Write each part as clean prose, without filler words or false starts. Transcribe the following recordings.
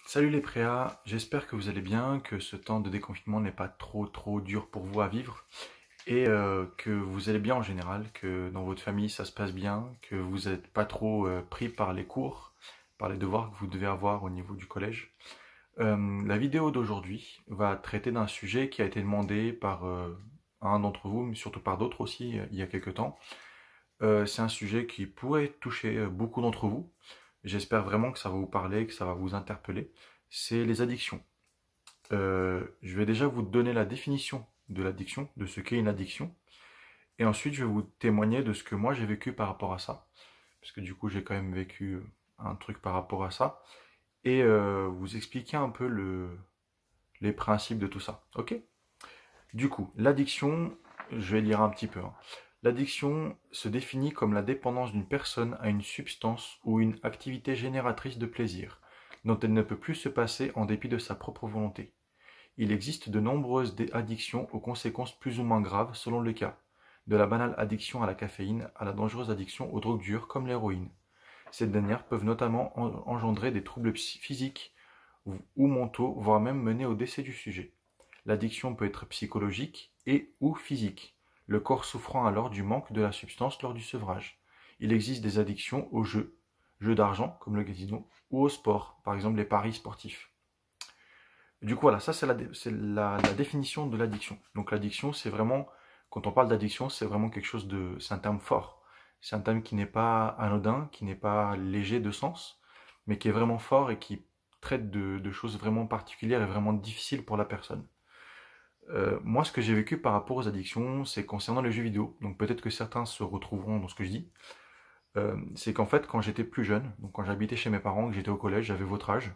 Salut les préas, j'espère que vous allez bien, que ce temps de déconfinement n'est pas trop dur pour vous à vivre et que vous allez bien en général, que dans votre famille ça se passe bien, que vous n'êtes pas trop pris par les cours, par les devoirs que vous devez avoir au niveau du collège. La vidéo d'aujourd'hui va traiter d'un sujet qui a été demandé par un d'entre vous, mais surtout par d'autres aussi il y a quelques temps. C'est un sujet qui pourrait toucher beaucoup d'entre vous. J'espère vraiment que ça va vous parler, que ça va vous interpeller. C'est les addictions. Je vais déjà vous donner la définition de l'addiction, de ce qu'est une addiction. Et ensuite, je vais vous témoigner de ce que moi j'ai vécu par rapport à ça. Parce que du coup, j'ai quand même vécu un truc par rapport à ça. Et vous expliquer un peu les principes de tout ça. Ok? Du coup, l'addiction, je vais lire un petit peu, hein. L'addiction se définit comme la dépendance d'une personne à une substance ou une activité génératrice de plaisir, dont elle ne peut plus se passer en dépit de sa propre volonté. Il existe de nombreuses addictions aux conséquences plus ou moins graves selon le cas, de la banale addiction à la caféine à la dangereuse addiction aux drogues dures comme l'héroïne. Ces dernières peuvent notamment engendrer des troubles physiques ou mentaux, voire même mener au décès du sujet. L'addiction peut être psychologique et ou physique, le corps souffrant alors du manque de la substance lors du sevrage. Il existe des addictions aux jeux d'argent comme le casino, ou au sport, par exemple les paris sportifs. Du coup voilà, ça c'est la définition de l'addiction. Donc l'addiction c'est vraiment, quand on parle d'addiction, c'est vraiment quelque chose de, c'est un terme fort. C'est un terme qui n'est pas anodin, qui n'est pas léger de sens, mais qui est vraiment fort et qui traite de choses vraiment particulières et vraiment difficiles pour la personne. Moi, ce que j'ai vécu par rapport aux addictions, c'est concernant les jeux vidéo. Donc peut-être que certains se retrouveront dans ce que je dis. C'est qu'en fait, quand j'étais plus jeune, donc quand j'habitais chez mes parents, que j'étais au collège, j'avais votre âge,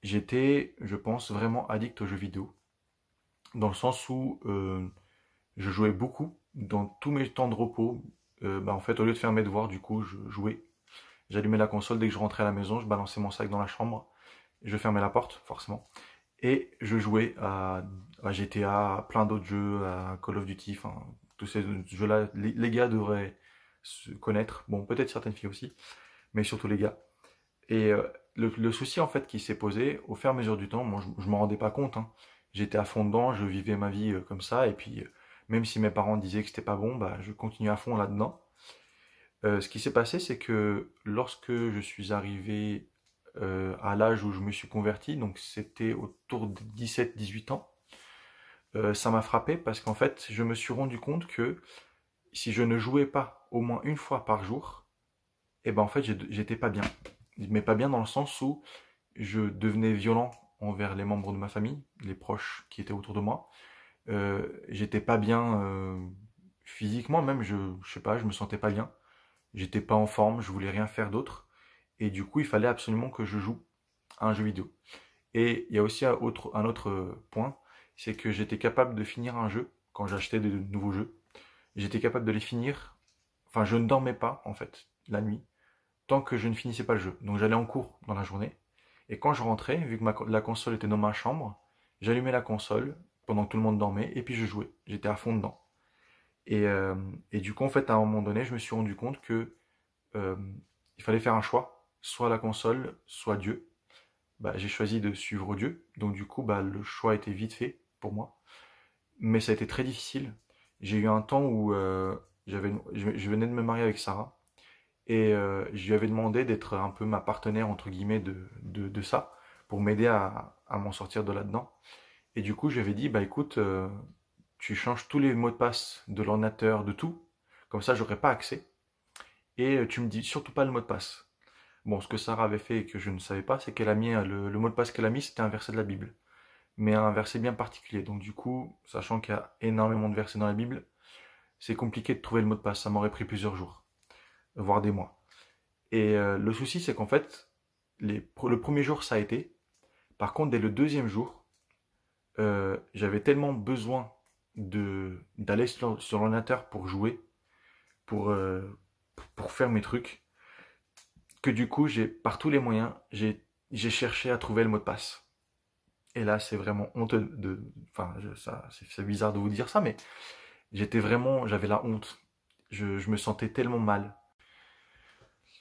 j'étais, je pense, vraiment addict aux jeux vidéo. Dans le sens où je jouais beaucoup. Dans tous mes temps de repos, en fait, au lieu de faire mes devoirs, du coup, je jouais. J'allumais la console dès que je rentrais à la maison, je balançais mon sac dans la chambre, je fermais la porte, forcément. Et je jouais à GTA, à plein d'autres jeux, à Call of Duty, enfin, tous ces jeux-là, les gars devraient se connaître. Bon, peut-être certaines filles aussi, mais surtout les gars. Et le souci, en fait, qui s'est posé, au fur et à mesure du temps, moi, je m'en rendais pas compte, hein. J'étais à fond dedans, je vivais ma vie comme ça, et puis, même si mes parents disaient que c'était pas bon, bah, je continuais à fond là-dedans. Ce qui s'est passé, c'est que lorsque je suis arrivé à l'âge où je me suis converti, donc c'était autour de 17-18 ans, ça m'a frappé parce qu'en fait, je me suis rendu compte que si je ne jouais pas au moins une fois par jour, et ben en fait, j'étais pas bien. Mais pas bien dans le sens où je devenais violent envers les membres de ma famille, les proches qui étaient autour de moi. J'étais pas bien physiquement même, je sais pas, je me sentais pas bien. J'étais pas en forme, je voulais rien faire d'autre. Et du coup, il fallait absolument que je joue à un jeu vidéo. Et il y a aussi un autre point, c'est que j'étais capable de finir un jeu quand j'achetais de nouveaux jeux. J'étais capable de les finir. Enfin, je ne dormais pas en fait la nuit tant que je ne finissais pas le jeu. Donc j'allais en cours dans la journée. Et quand je rentrais, vu que la console était dans ma chambre, j'allumais la console pendant que tout le monde dormait et puis je jouais. J'étais à fond dedans. Et, euh, et du coup, en fait, à un moment donné, je me suis rendu compte que euh, il fallait faire un choix, soit la console, soit Dieu. Bah, j'ai choisi de suivre Dieu, donc du coup, bah, le choix était vite fait pour moi. Mais ça a été très difficile. J'ai eu un temps où je venais de me marier avec Sarah, et je lui avais demandé d'être un peu ma partenaire, entre guillemets, de ça, pour m'aider à m'en sortir de là-dedans. Et du coup, je lui avais dit, bah écoute, tu changes tous les mots de passe de l'ordinateur, de tout, comme ça, j'aurai pas accès. Et tu me dis surtout pas le mot de passe. Bon, ce que Sarah avait fait et que je ne savais pas, c'est qu'elle a mis le mot de passe qu'elle a mis, c'était un verset de la Bible, mais un verset bien particulier. Donc du coup, sachant qu'il y a énormément de versets dans la Bible, c'est compliqué de trouver le mot de passe. Ça m'aurait pris plusieurs jours, voire des mois. Et le souci, c'est qu'en fait, le premier jour, ça a été. Par contre, dès le deuxième jour, j'avais tellement besoin d'aller sur l'ordinateur pour jouer, pour, euh, pour faire mes trucs, que du coup, par tous les moyens, j'ai cherché à trouver le mot de passe. Et là, c'est vraiment honteux enfin, c'est bizarre de vous dire ça, mais j'avais la honte. Je me sentais tellement mal.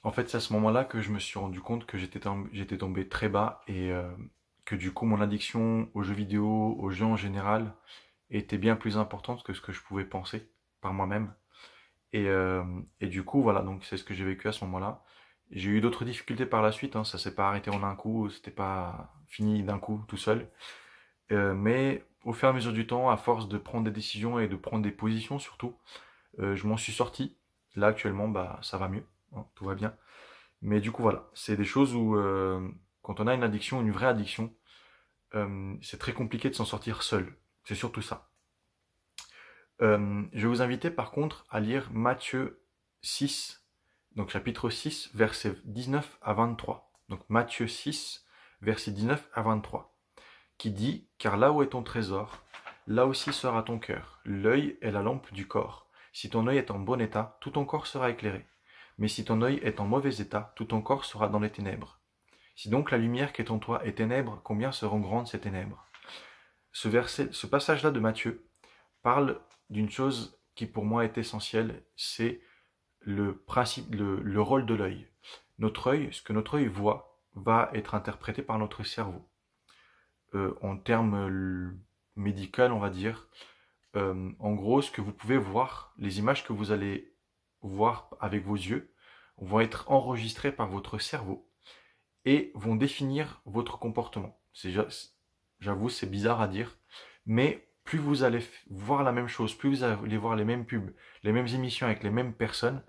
En fait, c'est à ce moment-là que je me suis rendu compte que j'étais tombé très bas et que du coup, mon addiction aux jeux vidéo, aux jeux en général, était bien plus importante que ce que je pouvais penser par moi-même. Et, euh, et du coup, voilà, donc c'est ce que j'ai vécu à ce moment-là. J'ai eu d'autres difficultés par la suite, hein, ça s'est pas arrêté en un coup, c'était pas fini d'un coup tout seul. Mais au fur et à mesure du temps, à force de prendre des décisions et de prendre des positions surtout, je m'en suis sorti. Là actuellement, bah ça va mieux, hein, tout va bien. Mais du coup voilà, c'est des choses où quand on a une addiction, une vraie addiction, c'est très compliqué de s'en sortir seul. C'est surtout ça. Je vais vous inviter par contre à lire Matthieu 6, donc chapitre 6, versets 19 à 23. Donc Matthieu 6, versets 19 à 23, qui dit: Car là où est ton trésor, là aussi sera ton cœur. L'œil est la lampe du corps. Si ton œil est en bon état, tout ton corps sera éclairé. Mais si ton œil est en mauvais état, tout ton corps sera dans les ténèbres. Si donc la lumière qui est en toi est ténèbres, combien seront grandes ces ténèbres? Ce passage-là de Matthieu parle d'une chose qui pour moi est essentielle, c'est le rôle de l'œil. Notre œil, ce que notre œil voit, va être interprété par notre cerveau. En termes médicaux, on va dire, en gros, ce que vous pouvez voir, les images que vous allez voir avec vos yeux, vont être enregistrées par votre cerveau et vont définir votre comportement. J'avoue, c'est bizarre à dire, mais plus vous allez voir la même chose, plus vous allez voir les mêmes pubs, les mêmes émissions avec les mêmes personnes,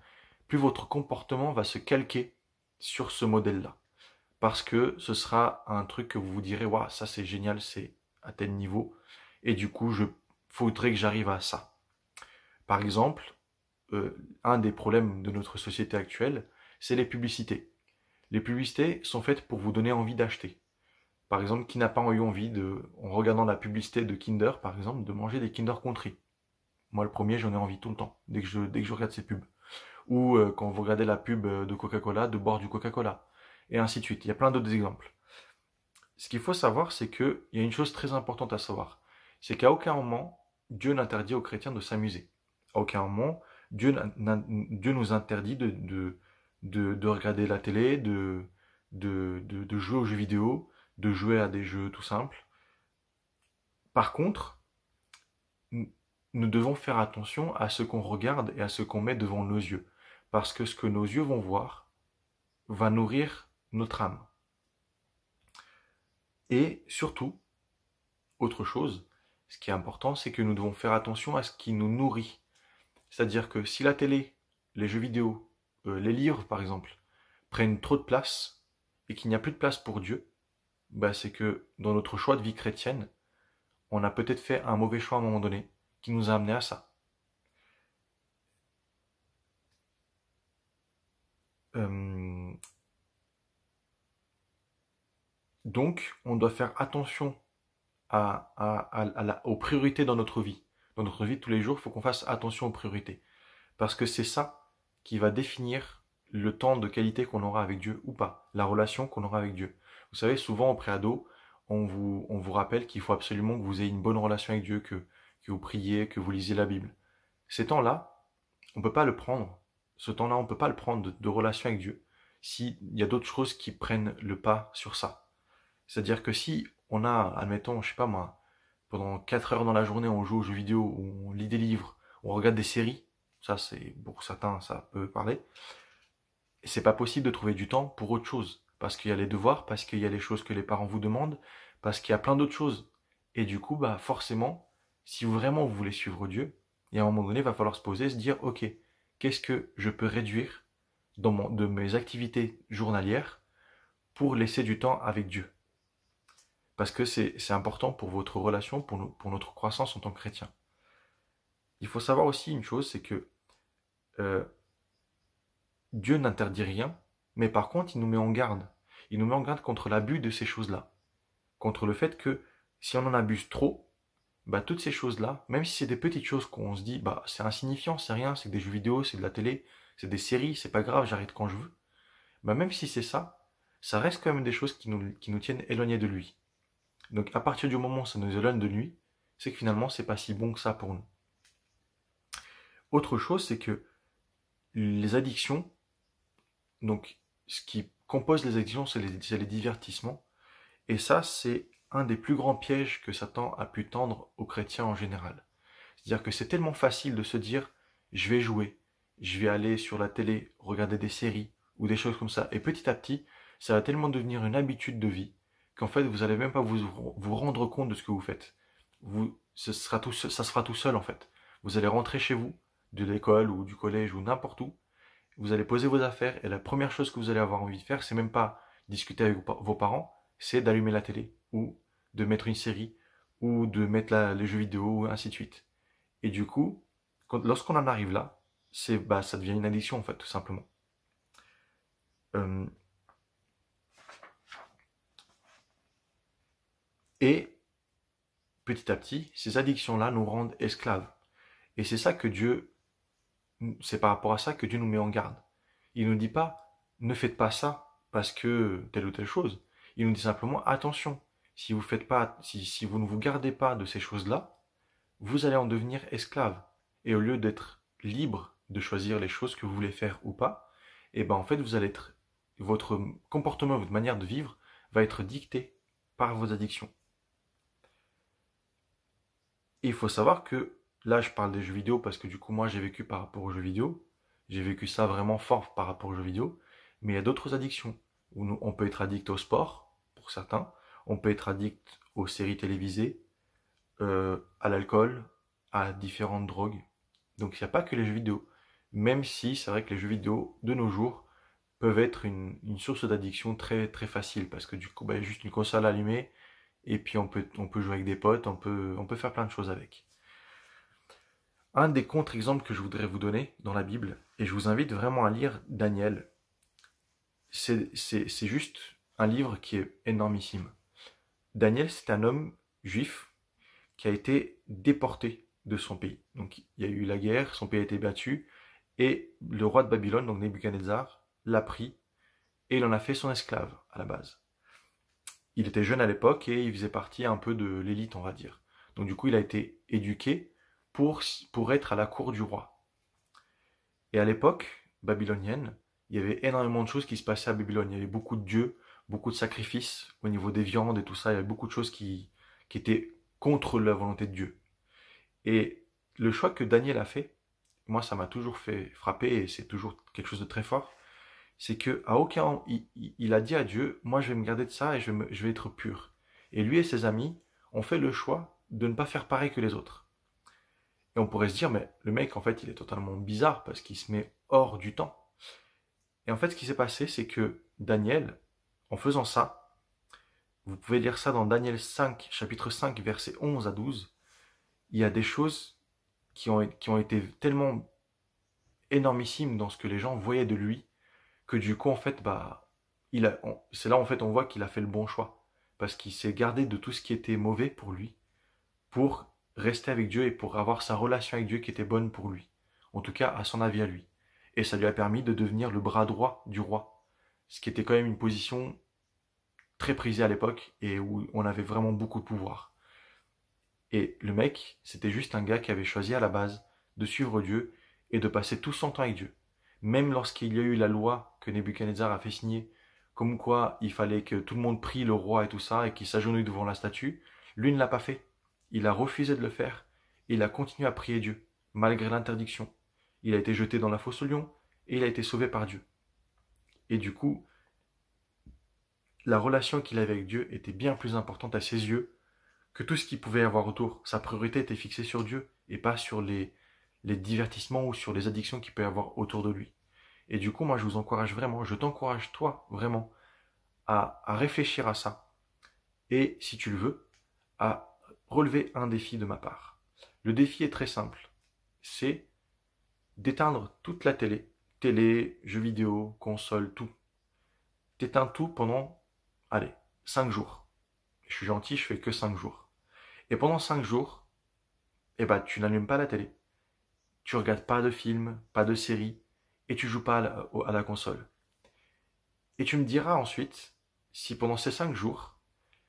plus votre comportement va se calquer sur ce modèle-là. Parce que ce sera un truc que vous vous direz, waouh, ça c'est génial, c'est à tel niveau, et du coup, faudrait que j'arrive à ça. Par exemple, un des problèmes de notre société actuelle, c'est les publicités. Les publicités sont faites pour vous donner envie d'acheter. Par exemple, qui n'a pas eu envie en regardant la publicité de Kinder, par exemple, de manger des Kinder Country? Moi, le premier, j'en ai envie tout le temps, dès que je regarde ces pubs. Ou quand vous regardez la pub de Coca-Cola, de boire du Coca-Cola. Et ainsi de suite. Il y a plein d'autres exemples. Ce qu'il faut savoir, c'est qu'il y a une chose très importante à savoir. C'est qu'à aucun moment, Dieu n'interdit aux chrétiens de s'amuser. À aucun moment, Dieu nous interdit de regarder la télé, de jouer aux jeux vidéo, de jouer à des jeux tout simples. Par contre, nous devons faire attention à ce qu'on regarde et à ce qu'on met devant nos yeux. Parce que ce que nos yeux vont voir va nourrir notre âme. Et surtout, autre chose, ce qui est important, c'est que nous devons faire attention à ce qui nous nourrit. C'est-à-dire que si la télé, les jeux vidéo, les livres par exemple, prennent trop de place et qu'il n'y a plus de place pour Dieu, bah c'est que dans notre choix de vie chrétienne, on a peut-être fait un mauvais choix à un moment donné qui nous a amené à ça. Donc, on doit faire attention aux priorités dans notre vie. Dans notre vie de tous les jours, il faut qu'on fasse attention aux priorités. Parce que c'est ça qui va définir le temps de qualité qu'on aura avec Dieu ou pas, la relation qu'on aura avec Dieu. Vous savez, souvent au préado, on vous rappelle qu'il faut absolument que vous ayez une bonne relation avec Dieu, que vous priez, que vous lisez la Bible. Ces temps-là, on ne peut pas le prendre. Ce temps-là, on ne peut pas le prendre de relation avec Dieu s'il y a d'autres choses qui prennent le pas sur ça. C'est-à-dire que si on a, admettons, je sais pas moi, pendant 4 heures dans la journée, on joue aux jeux vidéo, on lit des livres, on regarde des séries, ça c'est, pour certains, ça peut parler, et c'est pas possible de trouver du temps pour autre chose. Parce qu'il y a les devoirs, parce qu'il y a les choses que les parents vous demandent, parce qu'il y a plein d'autres choses. Et du coup, bah, forcément, si vraiment vous voulez suivre Dieu, et à un moment donné, il va falloir se poser, se dire, ok, qu'est-ce que je peux réduire de mes activités journalières pour laisser du temps avec Dieu? Parce que c'est important pour votre relation, pour notre croissance en tant que chrétien. Il faut savoir aussi une chose, c'est que euh, Dieu n'interdit rien, mais par contre, il nous met en garde. Il nous met en garde contre l'abus de ces choses-là. Contre le fait que si on en abuse trop, bah, toutes ces choses-là, même si c'est des petites choses qu'on se dit, bah, c'est insignifiant, c'est rien, c'est des jeux vidéo, c'est de la télé, c'est des séries, c'est pas grave, j'arrête quand je veux. Bah, même si c'est ça, ça reste quand même des choses qui nous tiennent éloignés de lui. Donc à partir du moment où ça nous éloigne de lui, c'est que finalement c'est pas si bon que ça pour nous. Autre chose, c'est que les addictions Donc, ce qui compose les addictions, c'est les divertissements. Et ça, c'est un des plus grands pièges que Satan a pu tendre aux chrétiens en général. C'est-à-dire que c'est tellement facile de se dire, je vais jouer, je vais aller sur la télé, regarder des séries ou des choses comme ça. Et petit à petit, ça va tellement devenir une habitude de vie qu'en fait, vous n'allez même pas vous rendre compte de ce que vous faites. Ça se fera tout seul en fait. Vous allez rentrer chez vous, de l'école ou du collège ou n'importe où. Vous allez poser vos affaires et la première chose que vous allez avoir envie de faire, c'est même pas discuter avec vos parents, c'est d'allumer la télé ou de mettre une série ou de mettre les jeux vidéo ou ainsi de suite. Et du coup, lorsqu'on en arrive là, ça devient une addiction en fait, tout simplement. Euh, et petit à petit, ces addictions-là nous rendent esclaves. Et c'est par rapport à ça que Dieu nous met en garde. Il nous dit pas, ne faites pas ça parce que telle ou telle chose. Il nous dit simplement, attention, si vous ne vous gardez pas de ces choses-là, vous allez en devenir esclave. Et au lieu d'être libre de choisir les choses que vous voulez faire ou pas, et ben en fait votre comportement, votre manière de vivre va être dicté par vos addictions. Et il faut savoir que là je parle des jeux vidéo parce que du coup moi j'ai vécu par rapport aux jeux vidéo, j'ai vécu ça vraiment fort par rapport aux jeux vidéo, mais il y a d'autres addictions où on peut être addict au sport pour certains, on peut être addict aux séries télévisées, à l'alcool, à différentes drogues. Donc il n'y a pas que les jeux vidéo. Même si c'est vrai que les jeux vidéo de nos jours peuvent être une source d'addiction très très facile parce que du coup bah, juste une console allumée et puis on peut jouer avec des potes, on peut faire plein de choses avec. Un des contre-exemples que je voudrais vous donner dans la Bible, et je vous invite vraiment à lire Daniel, c'est juste un livre qui est énormissime. Daniel, c'est un homme juif qui a été déporté de son pays. Donc il y a eu la guerre, son pays a été battu, et le roi de Babylone, donc Nebuchadnezzar, l'a pris, et il en a fait son esclave à la base. Il était jeune à l'époque et il faisait partie un peu de l'élite, on va dire. Donc du coup, il a été éduqué pour être à la cour du roi. Et à l'époque babylonienne, il y avait énormément de choses qui se passaient à Babylone. Il y avait beaucoup de dieux, beaucoup de sacrifices au niveau des viandes et tout ça. Il y avait beaucoup de choses qui étaient contre la volonté de Dieu. Et le choix que Daniel a fait, moi ça m'a toujours fait frapper et c'est toujours quelque chose de très fort, c'est que à aucun moment il a dit à Dieu, moi je vais me garder de ça et je vais être pur. Et lui et ses amis ont fait le choix de ne pas faire pareil que les autres. Et on pourrait se dire, mais le mec en fait il est totalement bizarre parce qu'il se met hors du temps. Et en fait ce qui s'est passé c'est que Daniel, en faisant ça, vous pouvez lire ça dans Daniel 5, chapitre 5, versets 11 à 12, il y a des choses qui ont été tellement énormissimes dans ce que les gens voyaient de lui, que du coup, en fait, bah, c'est là, en fait, on voit qu'il a fait le bon choix. Parce qu'il s'est gardé de tout ce qui était mauvais pour lui, pour rester avec Dieu et pour avoir sa relation avec Dieu qui était bonne pour lui. En tout cas, à son avis à lui. Et ça lui a permis de devenir le bras droit du roi. Ce qui était quand même une position très prisée à l'époque et où on avait vraiment beaucoup de pouvoir. Et le mec, c'était juste un gars qui avait choisi à la base de suivre Dieu et de passer tout son temps avec Dieu. Même lorsqu'il y a eu la loi que Nebuchadnezzar a fait signer, comme quoi il fallait que tout le monde prie le roi et tout ça, et qu'il s'agenouille devant la statue, lui ne l'a pas fait. Il a refusé de le faire, et il a continué à prier Dieu, malgré l'interdiction. Il a été jeté dans la fosse au lion, et il a été sauvé par Dieu. Et du coup, la relation qu'il avait avec Dieu était bien plus importante à ses yeux que tout ce qu'il pouvait avoir autour. Sa priorité était fixée sur Dieu, et pas sur les divertissements ou sur les addictions qu'il peut y avoir autour de lui. Et du coup, moi, je vous encourage vraiment, je t'encourage toi vraiment à réfléchir à ça. Et si tu le veux, à relever un défi de ma part. Le défi est très simple. C'est d'éteindre toute la télé, jeux vidéo, console, tout. T'éteins tout pendant, allez, 5 jours. Je suis gentil, je fais que 5 jours. Et pendant 5 jours, eh ben, tu n'allumes pas la télé. Tu regardes pas de films, pas de séries, et tu joues pas à la console. Et tu me diras ensuite si pendant ces 5 jours,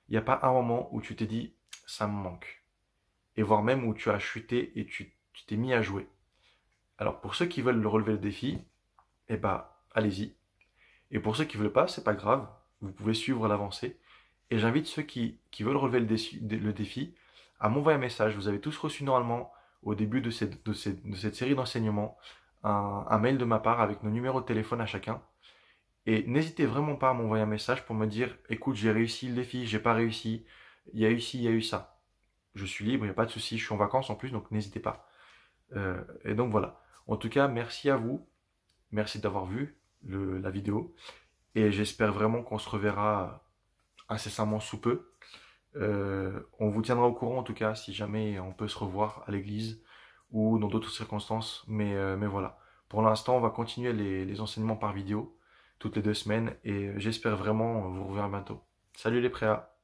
il n'y a pas un moment où tu t'es dit ça me manque. Et voire même où tu as chuté et tu t'es mis à jouer. Alors pour ceux qui veulent relever le défi, eh ben allez-y. Et pour ceux qui ne veulent pas, c'est pas grave, vous pouvez suivre l'avancée. Et j'invite ceux qui veulent relever le défi à m'envoyer un message. Vous avez tous reçu normalement, au début de cette série d'enseignements, un mail de ma part avec nos numéros de téléphone à chacun. Et n'hésitez vraiment pas à m'envoyer un message pour me dire, écoute, j'ai réussi le défi, j'ai pas réussi, il y a eu ci, il y a eu ça. Je suis libre, il n'y a pas de souci, je suis en vacances en plus, donc n'hésitez pas. Et donc voilà. En tout cas, merci à vous, merci d'avoir vu la vidéo, et j'espère vraiment qu'on se reverra incessamment sous peu. On vous tiendra au courant en tout cas si jamais on peut se revoir à l'église ou dans d'autres circonstances, mais voilà. Pour l'instant, on va continuer les enseignements par vidéo toutes les 2 semaines et j'espère vraiment vous revoir bientôt. Salut les préas!